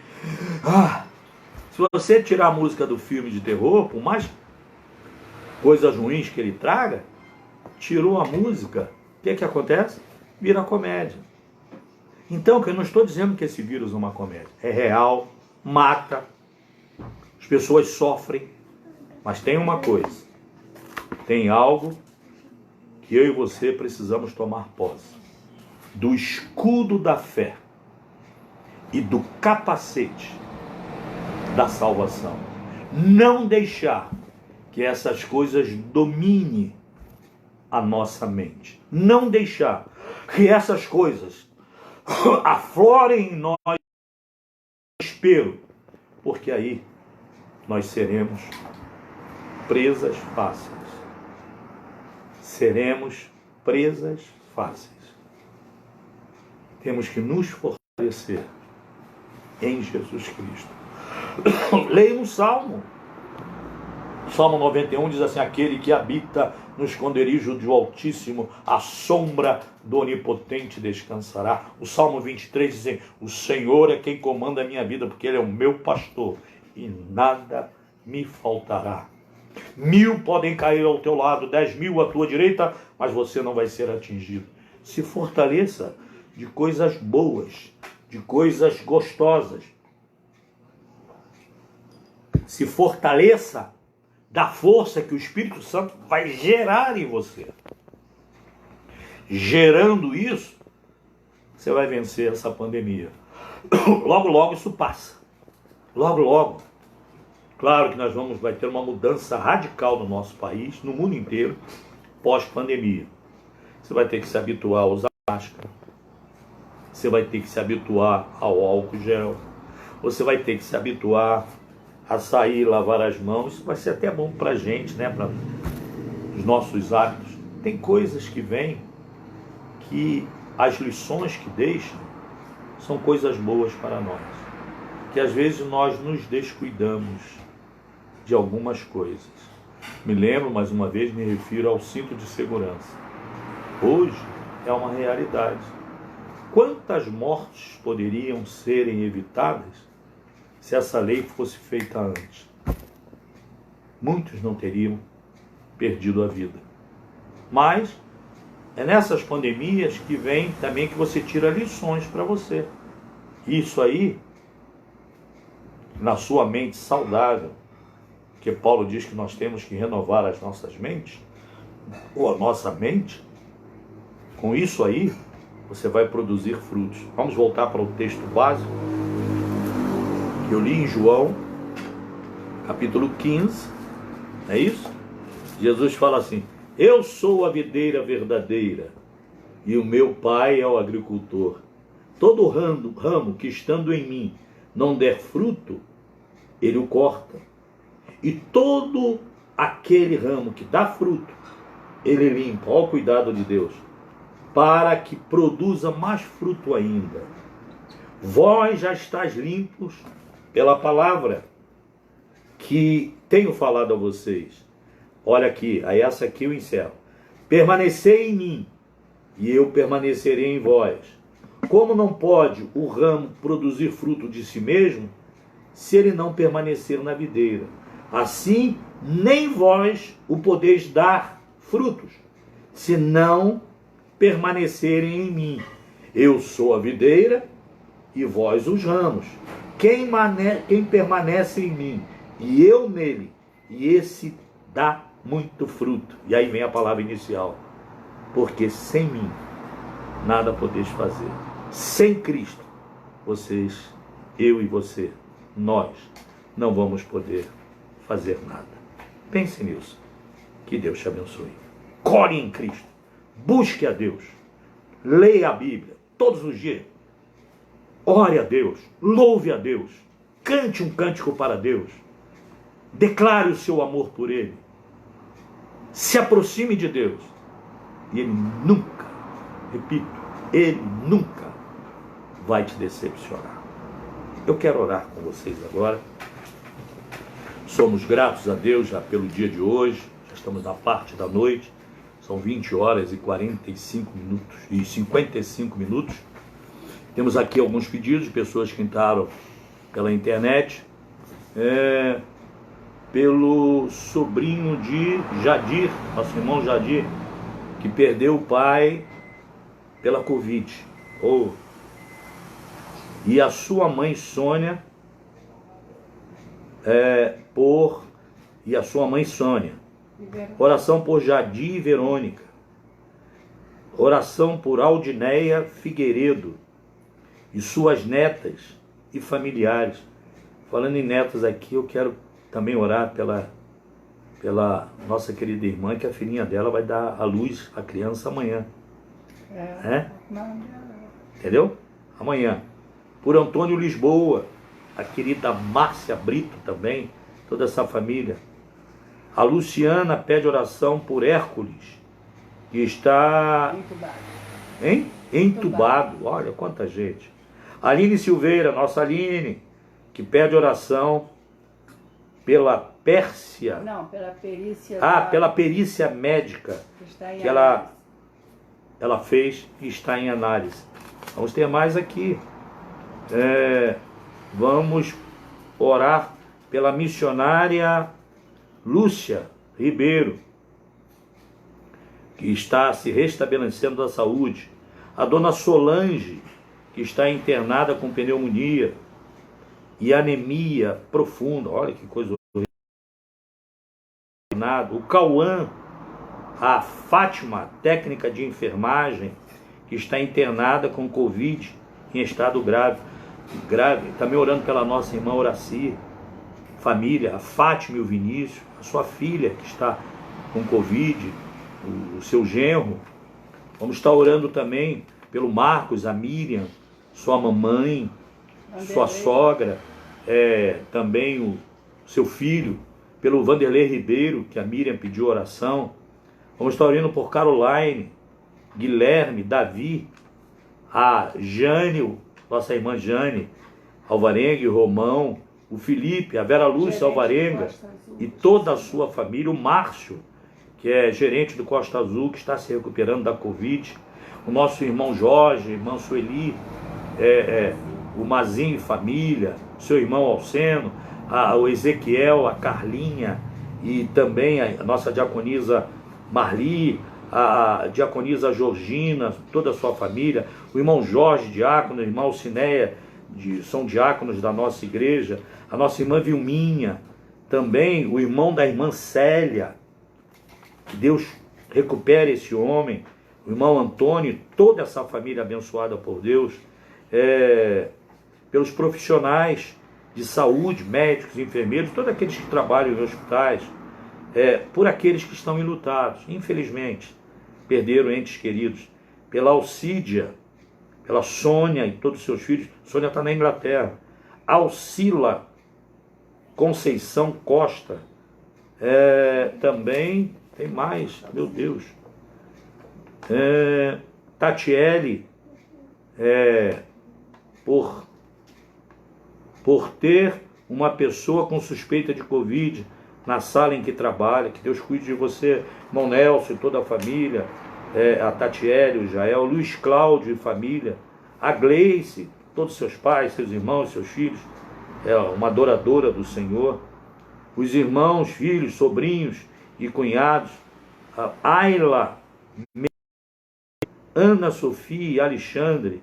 Se você tirar a música do filme de terror, por mais coisas ruins que ele traga, tirou a música, o que é que acontece? Vira comédia. Então, eu não estou dizendo que esse vírus é uma comédia. É real, mata, as pessoas sofrem, mas tem uma coisa, tem algo que eu e você precisamos tomar posse: do escudo da fé e do capacete da salvação. Não deixar que essas coisas dominem a nossa mente. Não deixar que essas coisas aflorem em nós desespero, porque aí nós seremos presas fáceis. Seremos presas fáceis. Temos que nos fortalecer em Jesus Cristo. Leia um salmo. Salmo 91 diz assim: aquele que habita no esconderijo do Altíssimo, a sombra do Onipotente descansará. O Salmo 23 diz assim: o Senhor é quem comanda a minha vida, porque Ele é o meu pastor e nada me faltará. 1000 podem cair ao teu lado, 10.000 à tua direita, mas você não vai ser atingido. Se fortaleça de coisas boas, de coisas gostosas. Se fortaleça da força que o Espírito Santo vai gerar em você. Gerando isso, você vai vencer essa pandemia. Logo, logo isso passa. Logo, logo. Claro que vai ter uma mudança radical no nosso país, no mundo inteiro, pós-pandemia. Você vai ter que se habituar a usar máscara. Você vai ter que se habituar ao álcool gel. Você vai ter que se habituar a sair, lavar as mãos. Isso vai ser até bom para a gente, né? Para os nossos hábitos. Tem coisas que vêm que as lições que deixam são coisas boas para nós. Que às vezes nós nos descuidamos de algumas coisas. Me lembro, mais uma vez, me refiro ao cinto de segurança. Hoje é uma realidade. Quantas mortes poderiam serem evitadas se essa lei fosse feita antes? Muitos não teriam perdido a vida. Mas é nessas pandemias que vem também que você tira lições para você. Isso aí, na sua mente saudável, que Paulo diz que nós temos que renovar as nossas mentes, ou a nossa mente, com isso aí, você vai produzir frutos. Vamos voltar para o texto básico que eu li em João, capítulo 15, é isso? Jesus fala assim: eu sou a videira verdadeira e o meu pai é o agricultor. Todo ramo que estando em mim não der fruto, ele o corta. E todo aquele ramo que dá fruto, ele limpa. Olha o cuidado de Deus, para que produza mais fruto ainda. Vós já estáis limpos pela palavra que tenho falado a vocês. Olha aqui, aí essa aqui eu encerro. Permanecei em mim, e eu permanecerei em vós. Como não pode o ramo produzir fruto de si mesmo, se ele não permanecer na videira? Assim, nem vós o podeis dar frutos, se não permanecerem em mim. Eu sou a videira e vós os ramos. Quem permanece em mim e eu nele, e esse dá muito fruto. E aí vem a palavra inicial: porque sem mim nada podeis fazer. Sem Cristo, vocês, eu e você, nós não vamos poder fazer nada. Pense nisso. Que Deus te abençoe. Core em Cristo. Busque a Deus. Leia a Bíblia todos os dias. Ore a Deus. Louve a Deus. Cante um cântico para Deus. Declare o seu amor por Ele. Se aproxime de Deus. E Ele nunca, repito, Ele nunca vai te decepcionar. Eu quero orar com vocês agora. Somos gratos a Deus já pelo dia de hoje. Já estamos na parte da noite. São 20 horas e 45 minutos e 55 minutos. Temos aqui alguns pedidos de pessoas que entraram pela internet. Pelo sobrinho de Jadir, nosso irmão Jadir, que perdeu o pai pela Covid. E a sua mãe Sônia, Oração por Jadir e Verônica. Oração por Aldineia Figueiredo e suas netas e familiares. Falando em netas aqui, eu quero também orar pela nossa querida irmã, que a filhinha dela vai dar à luz a criança amanhã. Entendeu? Amanhã. Por Antônio Lisboa, a querida Márcia Brito também, toda essa família. A Luciana pede oração por Hércules, que está entubado. Olha quanta gente. Aline Silveira, nossa Aline, que pede oração pela Pérsia. Não, pela perícia. Pela perícia médica que ela fez e está em análise. Vamos ter mais aqui. Vamos orar pela missionária Lúcia Ribeiro, que está se restabelecendo da saúde. A dona Solange, que está internada com pneumonia e anemia profunda. Olha que coisa horrível. O Cauã, a Fátima, técnica de enfermagem, que está internada com Covid em estado grave. Também orando pela nossa irmã Horaci, família, a Fátima e o Vinícius, a sua filha que está com Covid, o seu genro. Vamos estar orando também pelo Marcos, a Miriam, sua mamãe, sua sogra, também o seu filho, pelo Vanderlei Ribeiro, que a Miriam pediu oração. Vamos estar orando por Caroline, Guilherme, Davi, a Jane, nossa irmã Jane Alvarenga e Romão, o Felipe, a Vera Lúcia Alvarenga e toda a sua família, o Márcio, que é gerente do Costa Azul, que está se recuperando da Covid, o nosso irmão Jorge, irmã Sueli, o Mazinho e família, seu irmão Alceno, o Ezequiel, a Carlinha e também a nossa diaconisa Marli, a diaconisa Georgina, toda a sua família, o irmão Jorge, diácono, o irmão Cineia, são diáconos da nossa igreja, a nossa irmã Vilminha, também o irmão da irmã Célia. Que Deus recupere esse homem, o irmão Antônio, toda essa família abençoada por Deus, pelos profissionais de saúde, médicos, enfermeiros, todos aqueles que trabalham em hospitais, por aqueles que estão enlutados, infelizmente, perderam entes queridos, pela Alcídia, pela Sônia e todos os seus filhos. Sônia está na Inglaterra. Alcila Conceição Costa, também tem mais, meu Deus, Tatiele, por ter uma pessoa com suspeita de Covid na sala em que trabalha. Que Deus cuide de você, irmão Nelson e toda a família, a Tatiele, o Jael, Luiz Cláudio e família, a Gleice, todos seus pais, seus irmãos, seus filhos, uma adoradora do Senhor, os irmãos, filhos, sobrinhos e cunhados, a Ayla, Ana Sofia e Alexandre,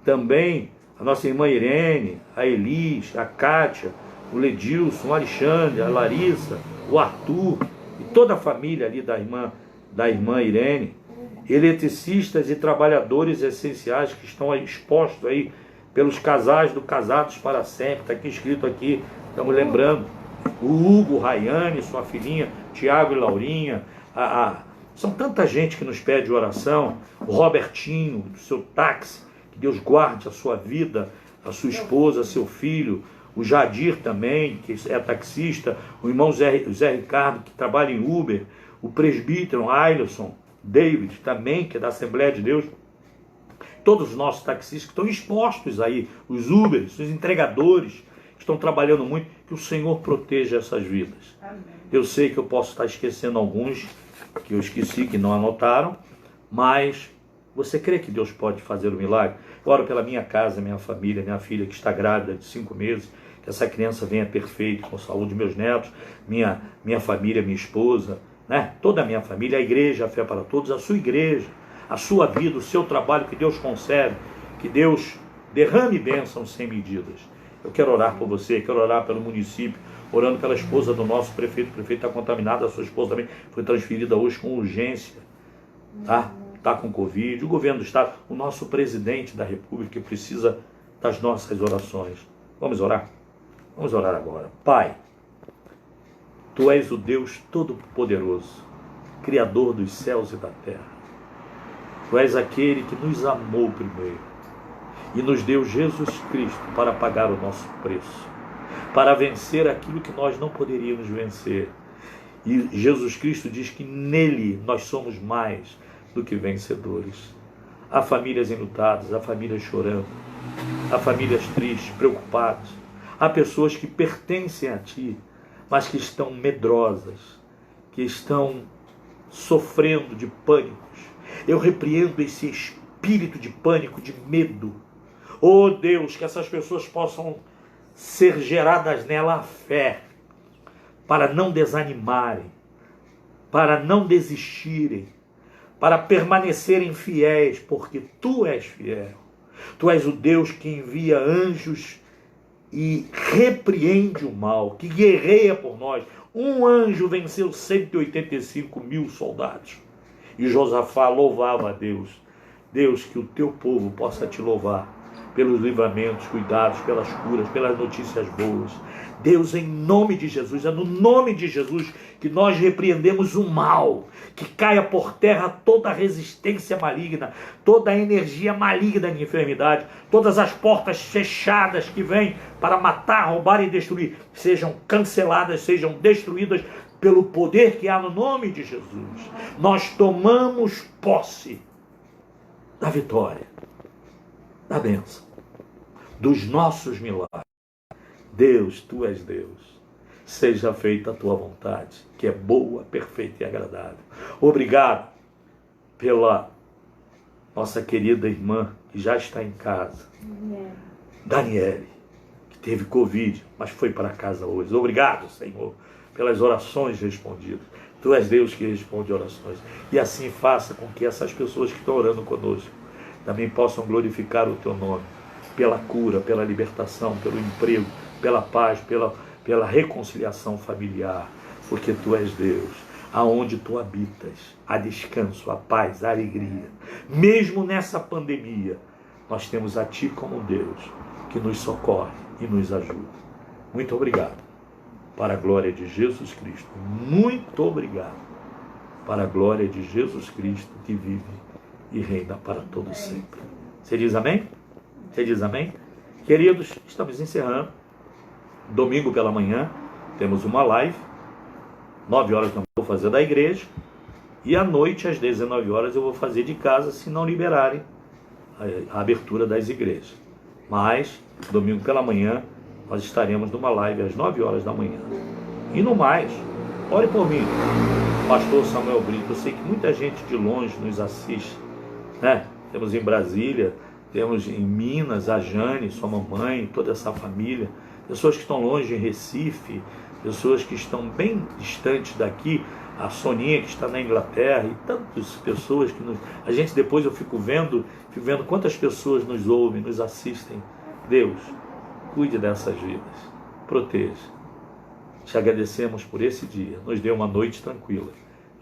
também a nossa irmã Irene, a Elis, a Kátia, o Ledilson, o Alexandre, a Larissa, o Arthur e toda a família ali da irmã Irene, eletricistas e trabalhadores essenciais que estão aí expostos aí pelos casais do Casados para Sempre. Está aqui escrito aqui, estamos lembrando, o Hugo, Rayane, sua filhinha, Tiago e Laurinha, são tanta gente que nos pede oração, o Robertinho, do seu táxi, que Deus guarde a sua vida, a sua esposa, seu filho, o Jadir também, que é taxista, o irmão Zé Ricardo, que trabalha em Uber, o presbítero Ailerson, David também, que é da Assembleia de Deus, todos os nossos taxistas que estão expostos aí, os Ubers, os entregadores, que estão trabalhando muito, que o Senhor proteja essas vidas. Amém. Eu sei que eu posso estar esquecendo alguns, que eu esqueci, que não anotaram, mas você crê que Deus pode fazer o milagre? Eu oro pela minha casa, minha família, minha filha que está grávida de 5 meses, que essa criança venha perfeita, com saúde, meus netos, minha família, minha esposa, né? Toda a minha família, a igreja, a Fé para Todos, a sua igreja, a sua vida, o seu trabalho, que Deus concede, que Deus derrame bênçãos sem medidas. Eu quero orar por você, quero orar pelo município, orando pela esposa do nosso prefeito. O prefeito está contaminado, a sua esposa também foi transferida hoje com urgência, tá? Está com Covid, o governo do estado, o nosso presidente da república, que precisa das nossas orações. Vamos orar? Vamos orar agora. Pai, Tu és o Deus Todo-Poderoso, Criador dos céus e da terra. Tu és aquele que nos amou primeiro e nos deu Jesus Cristo para pagar o nosso preço, para vencer aquilo que nós não poderíamos vencer. E Jesus Cristo diz que nele nós somos mais do que vencedores. Há famílias enlutadas, há famílias chorando, há famílias tristes, preocupadas, há pessoas que pertencem a Ti, mas que estão medrosas, que estão sofrendo de pânicos. Eu repreendo esse espírito de pânico, de medo. Oh Deus, que essas pessoas possam ser geradas nela a fé, para não desanimarem, para não desistirem, para permanecerem fiéis, porque Tu és fiel. Tu és o Deus que envia anjos e repreende o mal, que guerreia por nós. Um anjo venceu 185 mil soldados. E Josafá louvava a Deus. Deus, que o Teu povo possa Te louvar pelos livramentos, cuidados, pelas curas, pelas notícias boas. Deus, em nome de Jesus, é no nome de Jesus que nós repreendemos o mal, que caia por terra toda a resistência maligna, toda a energia maligna de enfermidade, todas as portas fechadas que vêm para matar, roubar e destruir, sejam canceladas, sejam destruídas pelo poder que há no nome de Jesus. Nós tomamos posse da vitória, da bênção, dos nossos milagres. Deus, Tu és Deus. Seja feita a Tua vontade, que é boa, perfeita e agradável. Obrigado pela nossa querida irmã, que já está em casa. Daniele, que teve Covid, mas foi para casa hoje. Obrigado, Senhor, pelas orações respondidas. Tu és Deus que responde orações. E assim faça com que essas pessoas que estão orando conosco também possam glorificar o Teu nome, pela cura, pela libertação, pelo emprego, pela paz, pela reconciliação familiar, porque Tu és Deus. aonde tu habitas, há descanso, há paz, há alegria. Mesmo nessa pandemia, nós temos a ti como Deus, que nos socorre e nos ajuda. Muito obrigado, para a glória de Jesus Cristo. Muito obrigado, para a glória de Jesus Cristo, que vive e reina para todo sempre. Você diz amém? Você diz amém? Queridos, estamos encerrando. Domingo pela manhã, temos uma live. 9 horas eu vou fazer da igreja. E à noite, às 19 horas, eu vou fazer de casa, se não liberarem a abertura das igrejas. Mas, domingo pela manhã, nós estaremos numa live às 9 horas da manhã. E no mais, ore por mim, pastor Samuel Brito. Eu sei que muita gente de longe nos assiste, né? Temos em Brasília, temos em Minas, a Jane, sua mamãe, toda essa família. Pessoas que estão longe em Recife, pessoas que estão bem distantes daqui, a Soninha que está na Inglaterra, e tantas pessoas que a gente depois eu fico vendo quantas pessoas nos ouvem, nos assistem. Deus, cuide dessas vidas, proteja. Te agradecemos por esse dia, nos dê uma noite tranquila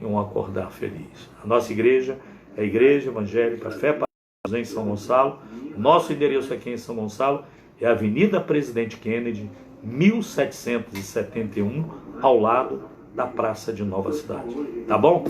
e um acordar feliz. A nossa igreja é a Igreja Evangélica Fé para Todos em São Gonçalo. Nosso endereço aqui em São Gonçalo é a Avenida Presidente Kennedy, 1771, ao lado da Praça de Nova Cidade. Tá bom?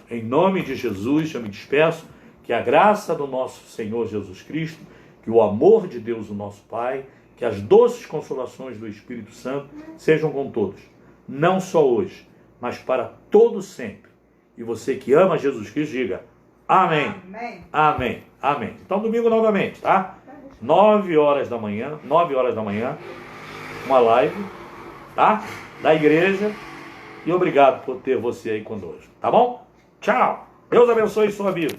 Em nome de Jesus, eu me despeço. Que a graça do nosso Senhor Jesus Cristo, que o amor de Deus, o nosso Pai, que as doces consolações do Espírito Santo sejam com todos. Não só hoje, mas para todo sempre. E você que ama Jesus Cristo, diga amém. Amém. Amém. Amém. Então, domingo novamente, tá? 9 horas da manhã, uma live, tá? Da igreja. E obrigado por ter você aí conosco, tá bom? Tchau. Deus abençoe sua vida.